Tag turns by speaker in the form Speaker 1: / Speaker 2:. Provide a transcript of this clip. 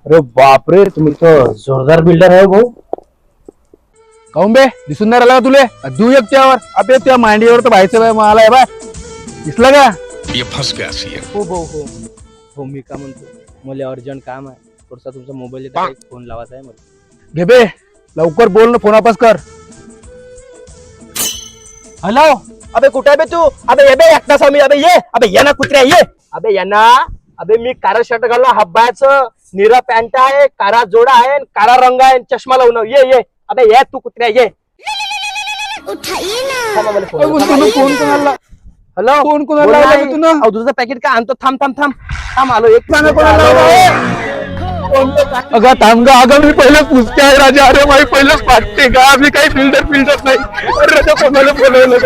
Speaker 1: अरे बापरे, तुम्ही तर जोरदार बिल्डर आहे भाऊ.
Speaker 2: काऊन बे दिसून नाही राहिला का तुले? देऊ एक त्यावर आपे त्या मांडीवर तर व्हायचं बाय मला बा दिसलं का?
Speaker 3: ये फंस गया सी
Speaker 1: हो भाऊ हो हो. मी का म्हणतो, मला अर्जंट काम आहे थोडसा. तुमचा मोबाईल फोन लावायचा आहे मला.
Speaker 2: घे बे लवकर बोल ना, फोन वापस कर.
Speaker 1: हॅलो. अबे कुठे बे तू? अबे ये बे एकटा स्वामी. अबे ये. अबे ये ना कुत्र्या ये. अबे ये ना. अबे मी कारा शर्ट घाललो हब्बाचं, निरा पॅन्ट आहे, कारा जोडा आहे, कारा रंग आहे, चष्मा लावून ये ये. अबे ये तू कुत्र्या ये.
Speaker 2: फोन कोणाला?
Speaker 1: हॅलो.
Speaker 2: फोन कोणाला लावला बे तू?
Speaker 1: अहो दुसरं पॅकेट का आणतो. थांब थांब थांब थांब आलो. एक
Speaker 2: कोणाला लावला? अगं थांब गा, अगं मी पहिलं पुसते आहे राजा. अरे माझी पहिलंच पाठते का, मी काही फिल्टर नाही. अरे राजा कोणाला बोलवलं